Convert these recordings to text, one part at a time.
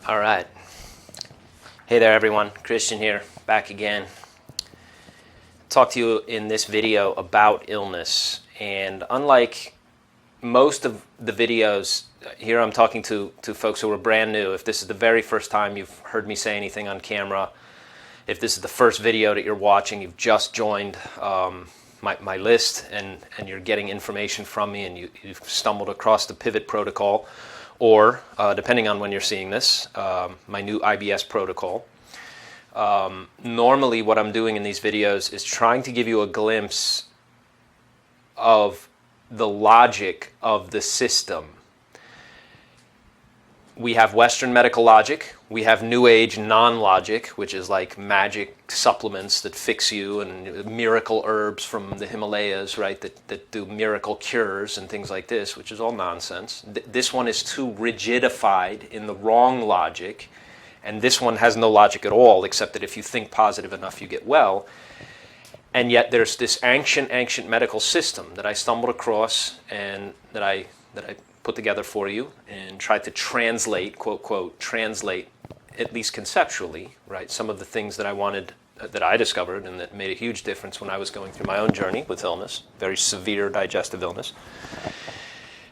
All right. Hey there, everyone. Christian here, back again. Talk to you in this video about illness. And unlike most of the videos, here I'm talking to folks who are brand new. If this is the very first time you've heard me say anything on camera, if this is the first video that you're watching, you've just joined my list and you're getting information from me and you've stumbled across the Pivot protocol, or depending on when you're seeing this, my new IBS protocol. Normally what I'm doing in these videos is trying to give you a glimpse of the logic of the system. We have Western medical logic, we have New Age non-logic, which is like magic supplements that fix you, and miracle herbs from the Himalayas, right, that do miracle cures and things like this, which is all nonsense. This one is too rigidified in the wrong logic, and this one has no logic at all, except that if you think positive enough, you get well. And yet there's this ancient medical system that I stumbled across and that I put together for you and tried to translate, quote, translate, at least conceptually, right, some of the things that I discovered and that made a huge difference when I was going through my own journey with illness, very severe digestive illness,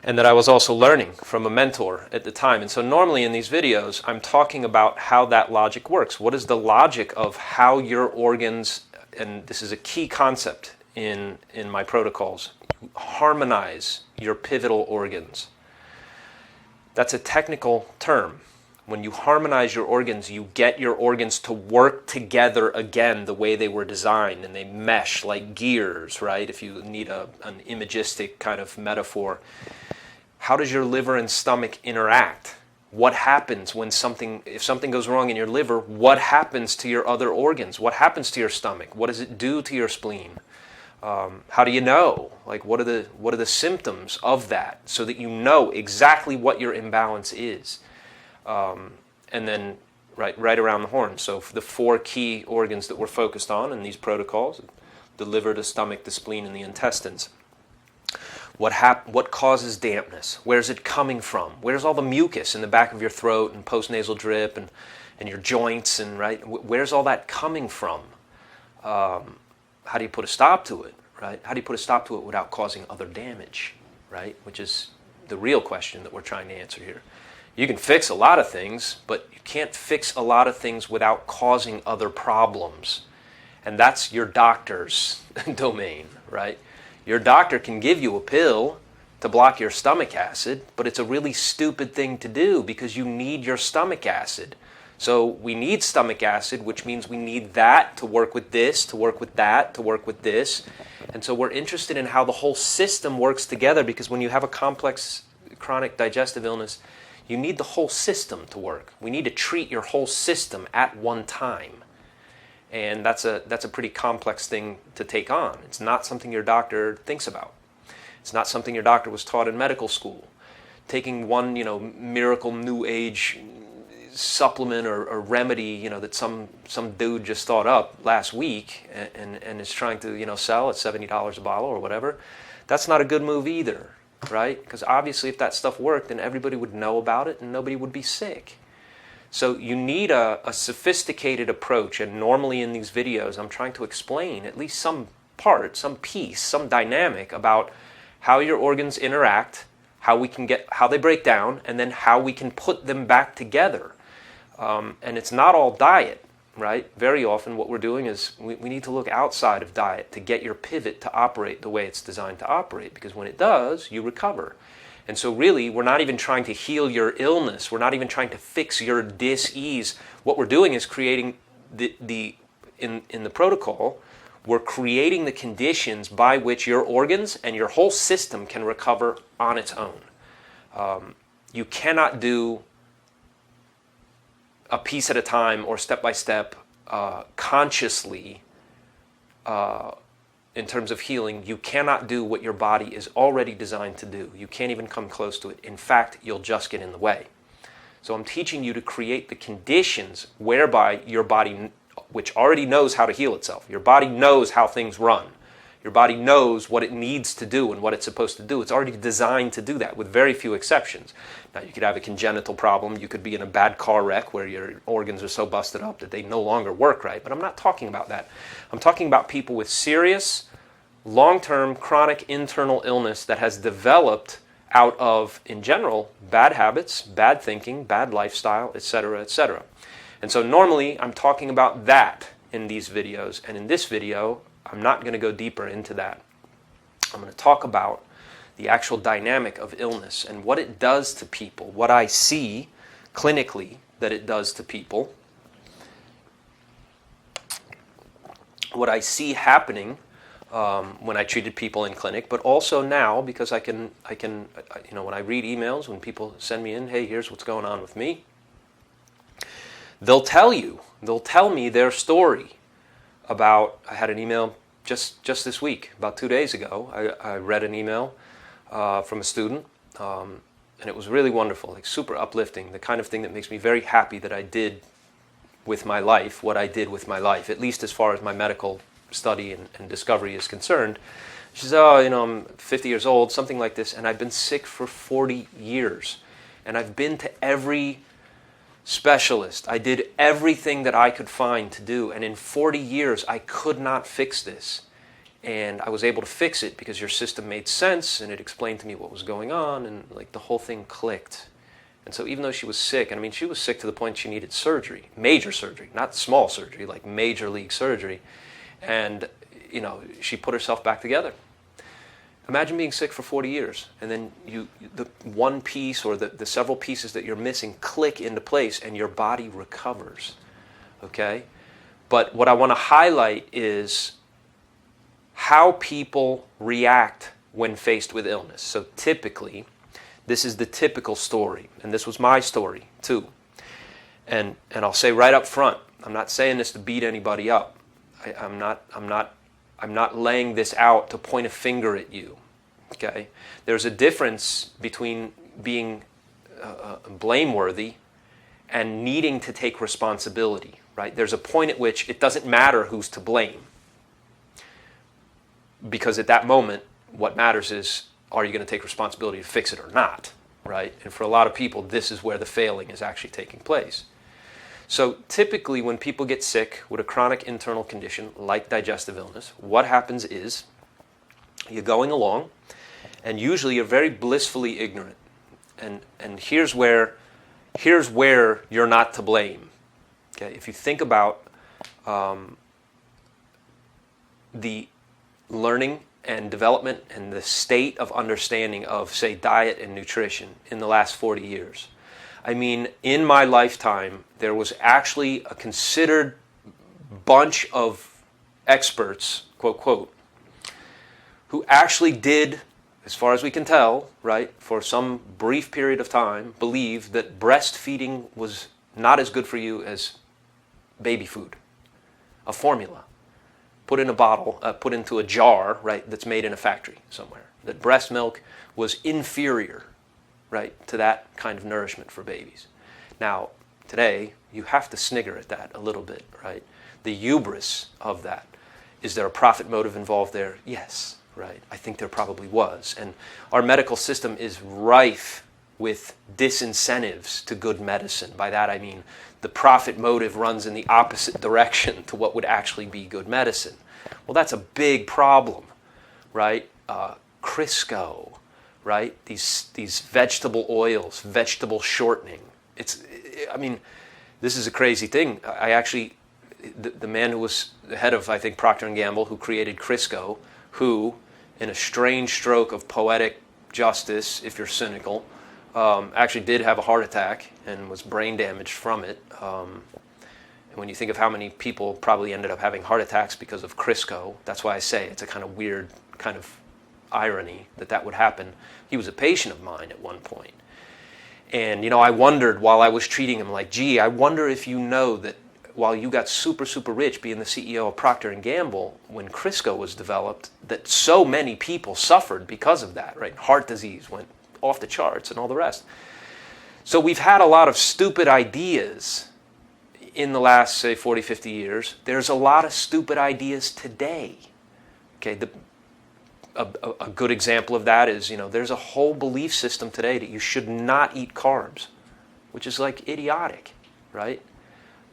and that I was also learning from a mentor at the time. And so normally in these videos, I'm talking about how that logic works. What is the logic of how your organs, and this is a key concept in my protocols, harmonize your pivotal organs. That's a technical term. When you harmonize your organs, you get your organs to work together again the way they were designed, and they mesh like gears, right? If you need an imagistic kind of metaphor. How does your liver and stomach interact? What happens when if something goes wrong in your liver, what happens to your other organs? What happens to your stomach? What does it do to your spleen? How do you know? Like, what are the symptoms of that, so that you know exactly what your imbalance is? And then right around the horn. So for the four key organs that we're focused on in these protocols: the liver, the stomach, the spleen, and the intestines. What causes dampness? Where's it coming from? Where's all the mucus in the back of your throat and postnasal drip and your joints, and right? Where's all that coming from? How do you put a stop to it, right? How do you put a stop to it without causing other damage, right? Which is the real question that we're trying to answer here. You can fix a lot of things, but you can't fix a lot of things without causing other problems. And that's your doctor's domain, right? Your doctor can give you a pill to block your stomach acid, but it's a really stupid thing to do because you need your stomach acid. So we need stomach acid, which means we need that to work with this, to work with that, to work with this. And so we're interested in how the whole system works together, because when you have a complex chronic digestive illness, you need the whole system to work. We need to treat your whole system at one time. And that's a pretty complex thing to take on. It's not something your doctor thinks about. It's not something your doctor was taught in medical school. Taking one, miracle New Age supplement or remedy, that some dude just thought up last week and is trying to, sell at $70 a bottle or whatever. That's not a good move either, right? Because obviously if that stuff worked, then everybody would know about it and nobody would be sick. So you need a sophisticated approach, and normally in these videos I'm trying to explain at least some part, some piece, some dynamic about how your organs interact, how they break down, and then how we can put them back together. And it's not all diet, right? Very often what we're doing is we need to look outside of diet to get your pivot to operate the way it's designed to operate, because when it does, you recover. And so really, we're not even trying to heal your illness. We're not even trying to fix your dis-ease. What we're doing is creating in the protocol, we're creating the conditions by which your organs and your whole system can recover on its own. You cannot do a piece at a time or step by step consciously in terms of healing. You cannot do what your body is already designed to do. You can't even come close to it. In fact, you'll just get in the way. So I'm teaching you to create the conditions whereby your body, which already knows how to heal itself, your body knows how things run. Your body knows what it needs to do and what it's supposed to do. It's already designed to do that, with very few exceptions. Now, you could have a congenital problem. You could be in a bad car wreck where your organs are so busted up that they no longer work right. But I'm not talking about that. I'm talking about people with serious, long-term, chronic internal illness that has developed out of, in general, bad habits, bad thinking, bad lifestyle, etc., etc. And so normally I'm talking about that in these videos. And in this video, I'm not going to go deeper into that. I'm going to talk about the actual dynamic of illness and what it does to people, what I see clinically that it does to people, what I see happening when I treated people in clinic, but also now, because I can, when I read emails, when people send me in, hey, here's what's going on with me, they'll tell me their story about, I had an email just this week, about 2 days ago, I read an email from a student, and it was really wonderful, like super uplifting, the kind of thing that makes me very happy that I did with my life, what I did with my life, at least as far as my medical study and discovery is concerned. She says, I'm 50 years old, something like this, and I've been sick for 40 years. And I've been to every specialist. I did everything that I could find to do. And in 40 years, I could not fix this. And I was able to fix it because your system made sense, and it explained to me what was going on, and like the whole thing clicked. And so even though she was sick, and I mean, she was sick to the point she needed surgery, major surgery, not small surgery, like major league surgery. And, she put herself back together. Imagine being sick for 40 years, and then the one piece or the several pieces that you're missing click into place, and your body recovers, okay? But what I want to highlight is how people react when faced with illness. So typically, this is the typical story, and this was my story too. And I'll say right up front, I'm not saying this to beat anybody up. I'm not laying this out to point a finger at you. Okay, there's a difference between being blameworthy and needing to take responsibility. Right? There's a point at which it doesn't matter who's to blame, because at that moment, what matters is, are you going to take responsibility to fix it or not? Right? And for a lot of people, this is where the failing is actually taking place. So typically when people get sick with a chronic internal condition like digestive illness, what happens is you're going along, and usually you're very blissfully ignorant. And here's where you're not to blame. Okay, if you think about the learning and development and the state of understanding of, say, diet and nutrition in the last 40 years. I mean, in my lifetime, there was actually a considered bunch of experts, quote, quote, who actually did, as far as we can tell, right, for some brief period of time, believe that breastfeeding was not as good for you as baby food, a formula, put in a bottle, put into a jar, right, that's made in a factory somewhere, that breast milk was inferior, right, to that kind of nourishment for babies. Now, today, you have to snigger at that a little bit, right? The hubris of that. Is there a profit motive involved there? Yes, right? I think there probably was. And our medical system is rife with disincentives to good medicine. By that I mean the profit motive runs in the opposite direction to what would actually be good medicine. Well, that's a big problem, right? Crisco, right? These vegetable oils, vegetable shortening. This is a crazy thing. I actually, the man who was the head of, I think, Procter & Gamble, who created Crisco, who, in a strange stroke of poetic justice, if you're cynical, actually did have a heart attack and was brain damaged from it. And when you think of how many people probably ended up having heart attacks because of Crisco, that's why I say it's a kind of weird kind of irony that would happen. He was a patient of mine at one point. And, I wondered while I was treating him, like, gee, I wonder if you know that while you got super, super rich being the CEO of Procter & Gamble, when Crisco was developed, that so many people suffered because of that, right? Heart disease went off the charts and all the rest. So we've had a lot of stupid ideas in the last, say, 40, 50 years. There's a lot of stupid ideas today. Okay, a good example of that is, there's a whole belief system today that you should not eat carbs, which is like idiotic, right?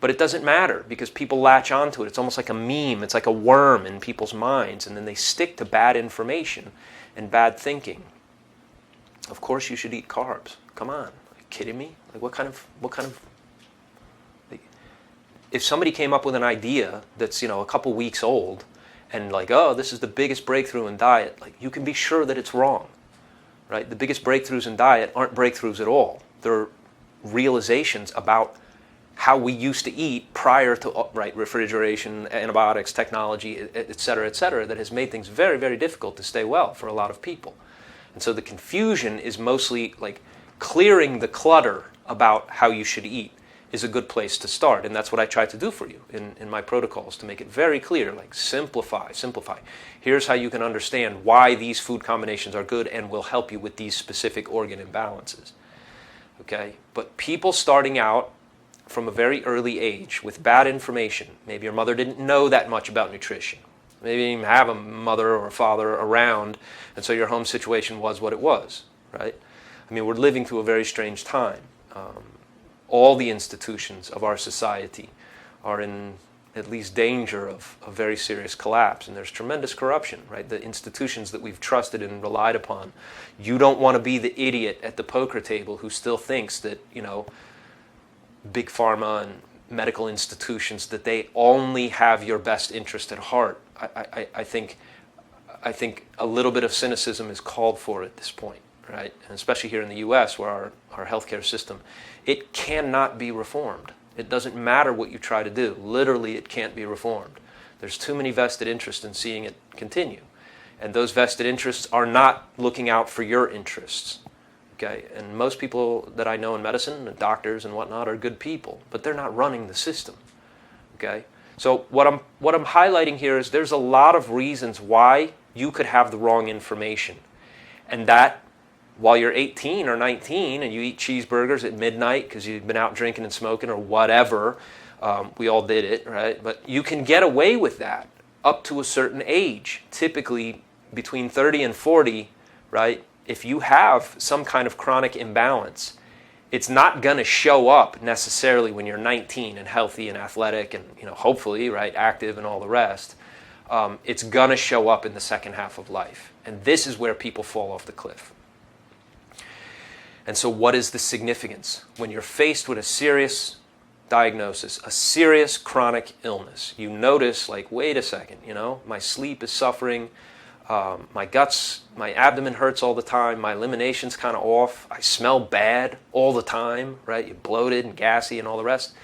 But it doesn't matter because people latch onto it. It's almost like a meme. It's like a worm in people's minds, and then they stick to bad information and bad thinking. Of course you should eat carbs. Come on. Are you kidding me? Like what kind of like, if somebody came up with an idea that's, a couple weeks old and like, oh, this is the biggest breakthrough in diet, like you can be sure that it's wrong. Right? The biggest breakthroughs in diet aren't breakthroughs at all. They're realizations about how we used to eat prior to refrigeration, antibiotics, technology, et cetera, that has made things very, very difficult to stay well for a lot of people. And so the confusion is mostly like clearing the clutter about how you should eat is a good place to start. And that's what I try to do for you in my protocols, to make it very clear, like simplify. Here's how you can understand why these food combinations are good and will help you with these specific organ imbalances. Okay? But people starting out from a very early age with bad information. Maybe your mother didn't know that much about nutrition. Maybe you didn't even have a mother or a father around, and so your home situation was what it was, right? I mean, we're living through a very strange time. All the institutions of our society are in at least danger of a very serious collapse, and there's tremendous corruption, right? The institutions that we've trusted and relied upon. You don't want to be the idiot at the poker table who still thinks that, big pharma and medical institutions, that they only have your best interest at heart. I think a little bit of cynicism is called for at this point, right? And especially here in the U.S., where our healthcare system, it cannot be reformed. It doesn't matter what you try to do. Literally, it can't be reformed. There's too many vested interests in seeing it continue. And those vested interests are not looking out for your interests. Okay, and most people that I know in medicine, and doctors and whatnot, are good people, but they're not running the system. Okay, so what I'm highlighting here is there's a lot of reasons why you could have the wrong information, and that while you're 18 or 19 and you eat cheeseburgers at midnight because you've been out drinking and smoking or whatever, we all did it, right? But you can get away with that up to a certain age, typically between 30 and 40, right? If you have some kind of chronic imbalance, it's not going to show up necessarily when you're 19 and healthy and athletic and, hopefully, right, active and all the rest. It's going to show up in the second half of life. And this is where people fall off the cliff. And so what is the significance? When you're faced with a serious diagnosis, a serious chronic illness, you notice, like, wait a second, my sleep is suffering, my abdomen hurts all the time, my elimination's kind of off, I smell bad all the time, right? You're bloated and gassy and all the rest.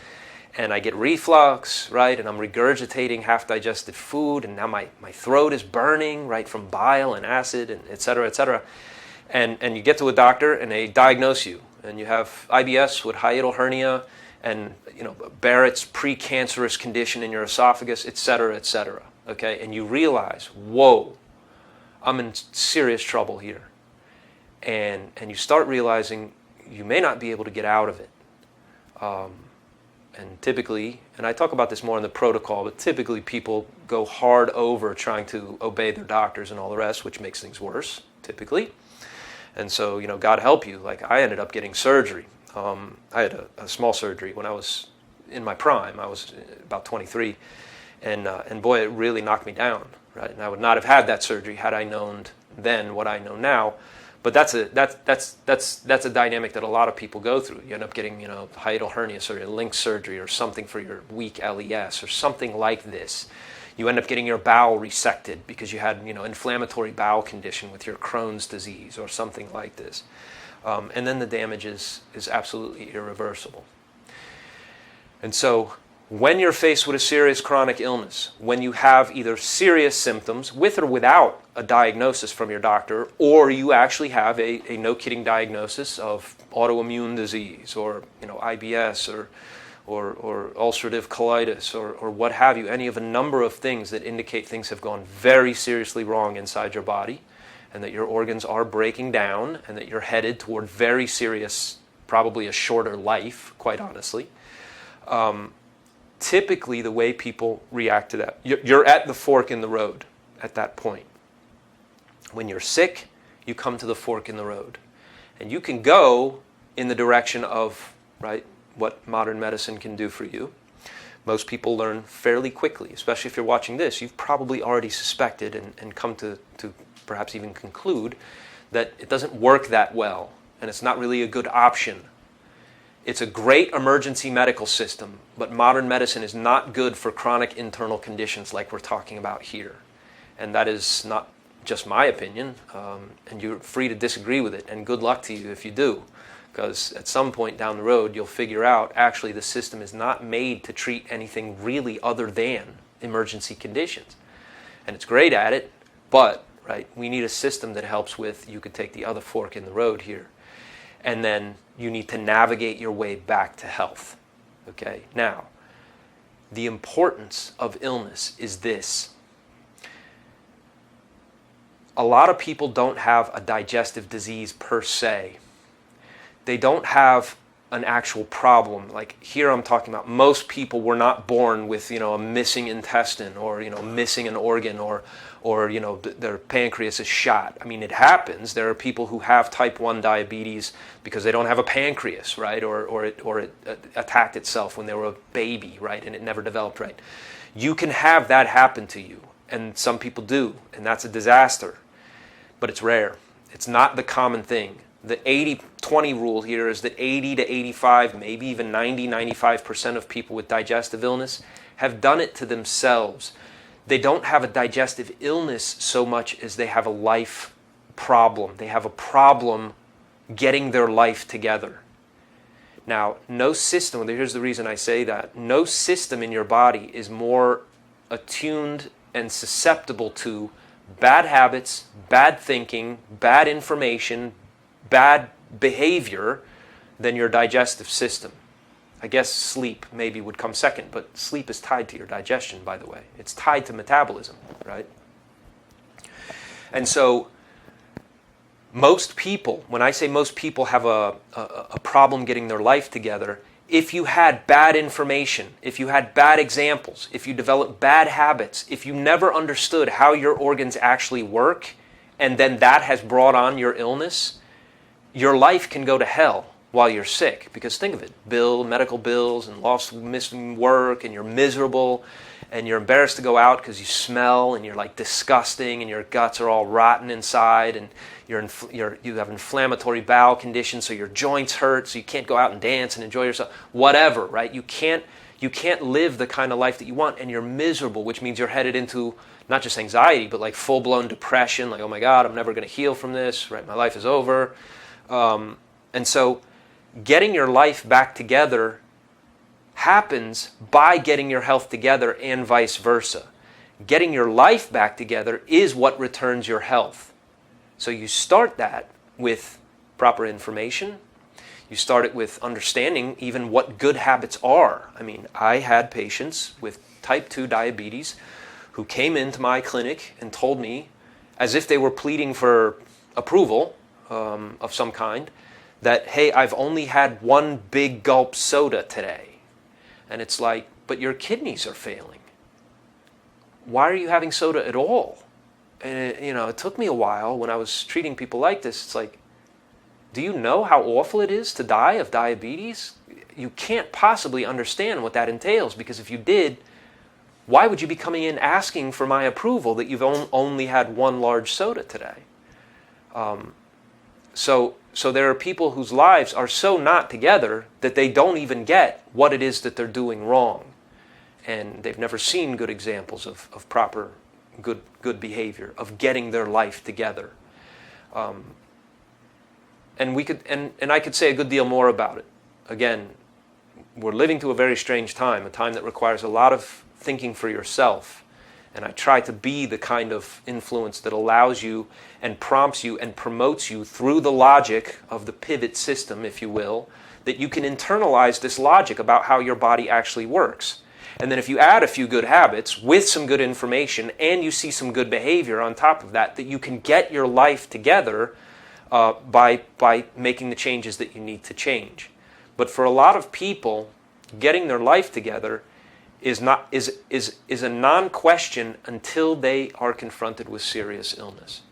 And I get reflux, right? And I'm regurgitating half-digested food, and now my throat is burning, right, from bile and acid, and et cetera, et cetera. And you get to a doctor, and they diagnose you, and you have IBS with hiatal hernia, and Barrett's precancerous condition in your esophagus, et cetera, okay? And you realize, whoa, I'm in serious trouble here. And you start realizing you may not be able to get out of it. And typically, and I talk about this more in the protocol, but typically people go hard over trying to obey their doctors and all the rest, which makes things worse, typically. And so, God help you. Like, I ended up getting surgery. I had a small surgery when I was in my prime. I was about 23. And boy, it really knocked me down, right? And I would not have had that surgery had I known then what I know now. But that's a dynamic that a lot of people go through. You end up getting, hiatal hernia surgery, link surgery, or something for your weak LES, or something like this. You end up getting your bowel resected because you had, inflammatory bowel condition with your Crohn's disease, or something like this. And then the damage is absolutely irreversible. And so, when you're faced with a serious chronic illness, when you have either serious symptoms, with or without a diagnosis from your doctor, or you actually have a no-kidding diagnosis of autoimmune disease, or IBS, or ulcerative colitis, or what have you, any of a number of things that indicate things have gone very seriously wrong inside your body, and that your organs are breaking down, and that you're headed toward very serious, probably a shorter life, quite honestly. Typically, the way people react to that, you're at the fork in the road at that point. When you're sick, you come to the fork in the road. And you can go in the direction of, right, what modern medicine can do for you. Most people learn fairly quickly, especially if you're watching this. You've probably already suspected and come to perhaps even conclude that it doesn't work that well, and it's not really a good option. It's a great emergency medical system, but modern medicine is not good for chronic internal conditions like we're talking about here. And that is not just my opinion, and you're free to disagree with it, and good luck to you if you do, because at some point down the road you'll figure out actually the system is not made to treat anything really other than emergency conditions. And it's great at it, but right, we need a system that helps with, you could take the other fork in the road here, and then you need to navigate your way back to health. Okay, now, the importance of illness is this. A lot of people don't have a digestive disease per se. They don't have an actual problem. Like here I'm talking about most people were not born with, a missing intestine or, missing an organ or their pancreas is shot. I mean, it happens. There are people who have type 1 diabetes because they don't have a pancreas, right? Or it attacked itself when they were a baby, right? And it never developed right. You can have that happen to you, and some people do, and that's a disaster. But it's rare. It's not the common thing. The 80-20 rule here is that 80 to 85, maybe even 95% of people with digestive illness have done it to themselves. They don't have a digestive illness so much as they have a life problem. They have a problem getting their life together. Now, no system, here's the reason I say that, no system in your body is more attuned and susceptible to bad habits, bad thinking, bad information, bad behavior than your digestive system. I guess sleep maybe would come second, but sleep is tied to your digestion, by the way. It's tied to metabolism, right? And so most people, when I say most people have a problem getting their life together, if you had bad information, if you had bad examples, if you developed bad habits, if you never understood how your organs actually work, and then that has brought on your illness, your life can go to hell while you're sick. Because think of it, medical bills and missing work, and you're miserable, and you're embarrassed to go out because you smell, and you're like disgusting, and your guts are all rotten inside, and you have inflammatory bowel conditions, so your joints hurt, so you can't go out and dance and enjoy yourself. Whatever, right? You can't live the kind of life that you want, and you're miserable, which means you're headed into not just anxiety, but like full-blown depression, like, oh my God, I'm never going to heal from this, right? My life is over. And so getting your life back together happens by getting your health together and vice versa. Getting your life back together is what returns your health. So you start that with proper information. You start it with understanding even what good habits are. I mean, I had patients with type 2 diabetes who came into my clinic and told me, as if they were pleading for approval of some kind, that, hey, I've only had one big gulp soda today. And it's like, but your kidneys are failing. Why are you having soda at all? And it took me a while when I was treating people like this. It's like, do you know how awful it is to die of diabetes? You can't possibly understand what that entails, because if you did, why would you be coming in asking for my approval that you've only had one large soda today? So there are people whose lives are so not together that they don't even get what it is that they're doing wrong. And they've never seen good examples of proper good behavior, of getting their life together. And I could say a good deal more about it. Again, we're living through a very strange time, a time that requires a lot of thinking for yourself. And I try to be the kind of influence that allows you and prompts you and promotes you through the logic of the pivot system, if you will, that you can internalize this logic about how your body actually works. And then if you add a few good habits with some good information and you see some good behavior on top of that, that you can get your life together by making the changes that you need to change. But for a lot of people, getting their life together is a non-question until they are confronted with serious illness.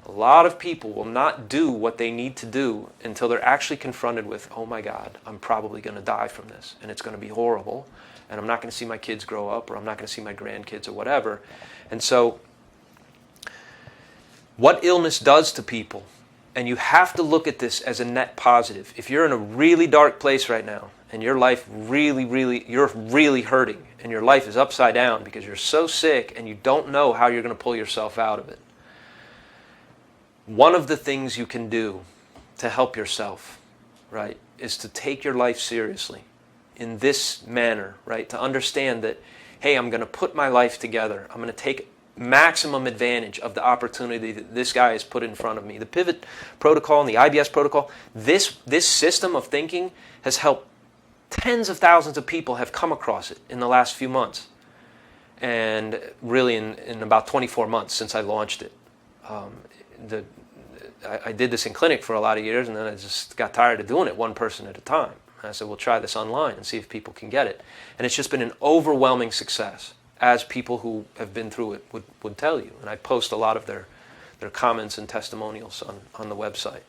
A lot of people will not do what they need to do until they're actually confronted with, oh my God, I'm probably going to die from this, and it's going to be horrible, and I'm not going to see my kids grow up, or I'm not going to see my grandkids, or whatever. And so, what illness does to people, and you have to look at this as a net positive. If you're in a really dark place right now, and your life you're really hurting, and your life is upside down because you're so sick and you don't know how you're going to pull yourself out of it, one of the things you can do to help yourself, right, is to take your life seriously in this manner, right? To understand that, hey, I'm going to put my life together. I'm going to take maximum advantage of the opportunity that this guy has put in front of me. The pivot protocol and the IBS protocol, this system of thinking has helped tens of thousands of people have come across it in the last few months. And really in about 24 months since I launched it. I did this in clinic for a lot of years, and then I just got tired of doing it one person at a time. And I said, we'll try this online and see if people can get it. And it's just been an overwhelming success, as people who have been through it would tell you. And I post a lot of their comments and testimonials on the website.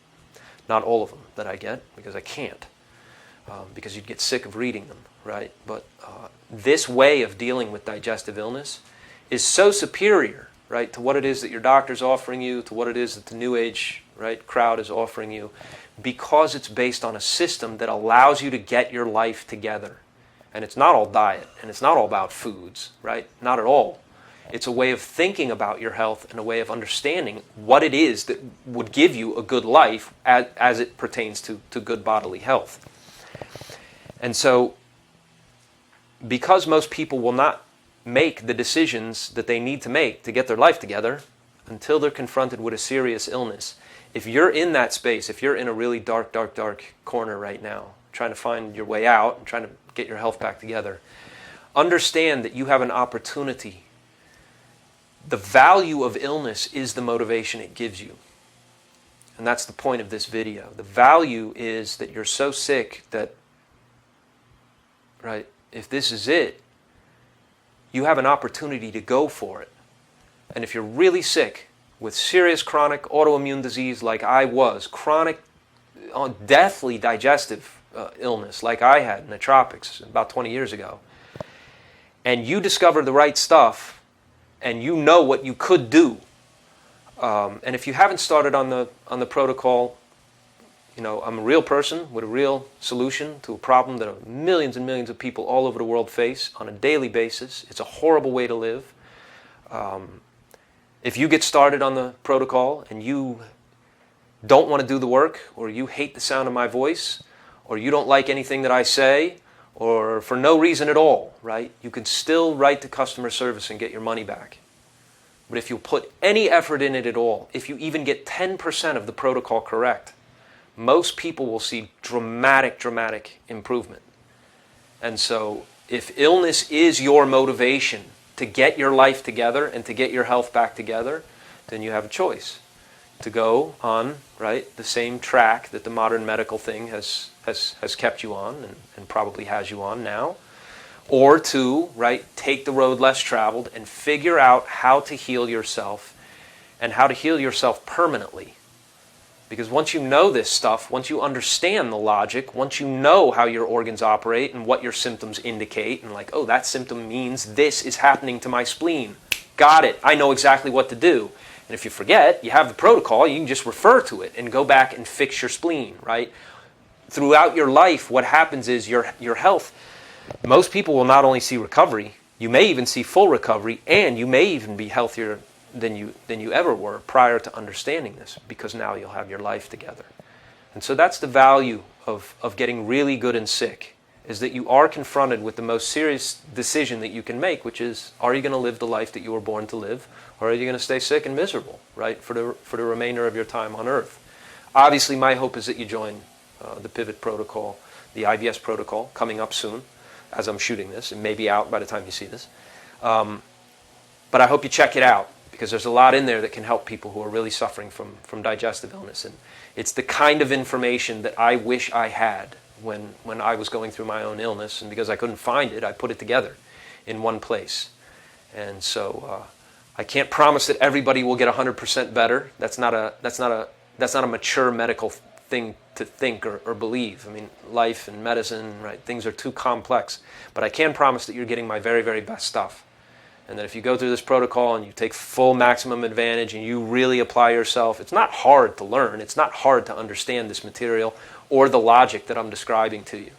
Not all of them that I get, because I can't, because you'd get sick of reading them, right? But this way of dealing with digestive illness is so superior, right, to what it is that your doctor's offering you, to what it is that the New Age, right, crowd is offering you, because it's based on a system that allows you to get your life together. And it's not all diet, and it's not all about foods, right? Not at all. It's a way of thinking about your health and a way of understanding what it is that would give you a good life as it pertains to good bodily health. And so, because most people will not make the decisions that they need to make to get their life together until they're confronted with a serious illness. If you're in that space, if you're in a really dark corner right now, trying to find your way out and trying to get your health back together, understand that you have an opportunity. The value of illness is the motivation it gives you. And that's the point of this video. The value is that you're so sick that, right, if this is it, you have an opportunity to go for it. And if you're really sick with serious chronic autoimmune disease like I was, chronic, deathly digestive illness like I had in the tropics about 20 years ago, and you discover the right stuff, and you know what you could do, and if you haven't started on the protocol, you know, I'm a real person with a real solution to a problem that millions and millions of people all over the world face on a daily basis. It's a horrible way to live. If you get started on the protocol and you don't want to do the work, or you hate the sound of my voice, or you don't like anything that I say, or for no reason at all, right, you can still write to customer service and get your money back. But if you put any effort in it at all, if you even get 10% of the protocol correct, most people will see dramatic improvement. And so if illness is your motivation to get your life together and to get your health back together, then you have a choice to go on, right, the same track that the modern medical thing has kept you on and probably has you on now, or to, right, take the road less traveled and figure out how to heal yourself and how to heal yourself permanently. Because once you know this stuff, once you understand the logic, once you know how your organs operate and what your symptoms indicate, and like, oh, that symptom means this is happening to my spleen. Got it. I know exactly what to do. And if you forget, you have the protocol, you can just refer to it and go back and fix your spleen, right? Throughout your life, what happens is your health, most people will not only see recovery, you may even see full recovery, and you may even be healthier than you ever were prior to understanding this, because now you'll have your life together. And so that's the value of getting really good and sick, is that you are confronted with the most serious decision that you can make, which is, are you going to live the life that you were born to live, or are you going to stay sick and miserable, right, for the remainder of your time on Earth? Obviously, my hope is that you join the Pivot Protocol, the IBS Protocol, coming up soon, as I'm shooting this. It may be out by the time you see this. But I hope you check it out, because there's a lot in there that can help people who are really suffering from digestive illness. And it's the kind of information that I wish I had when I was going through my own illness. And because I couldn't find it, I put it together in one place. And so I can't promise that everybody will get 100% better. That's not a mature medical thing to think or believe. I mean, life and medicine, right? Things are too complex. But I can promise that you're getting my very, very best stuff. And that if you go through this protocol and you take full maximum advantage and you really apply yourself, it's not hard to learn. It's not hard to understand this material or the logic that I'm describing to you.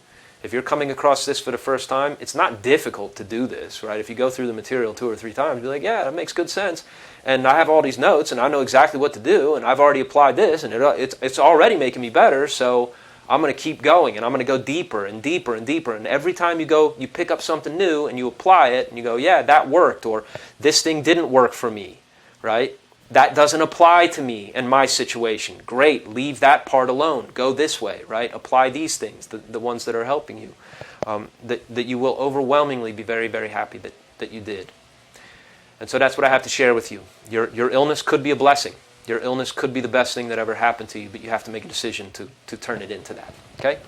If you're coming across this for the first time, it's not difficult to do this, right? If you go through the material 2 or 3 times, you'll be like, yeah, that makes good sense. And I have all these notes, and I know exactly what to do, and I've already applied this, and it's already making me better, so I'm going to keep going, and I'm going to go deeper and deeper and deeper. And every time you pick up something new, and you apply it, and you go, yeah, that worked, or this thing didn't work for me, right? That doesn't apply to me and my situation. Great, leave that part alone. Go this way, right? Apply these things, the ones that are helping you. That you will overwhelmingly be very, very happy that you did. And so that's what I have to share with you. Your illness could be a blessing. Your illness could be the best thing that ever happened to you, but you have to make a decision to turn it into that. Okay?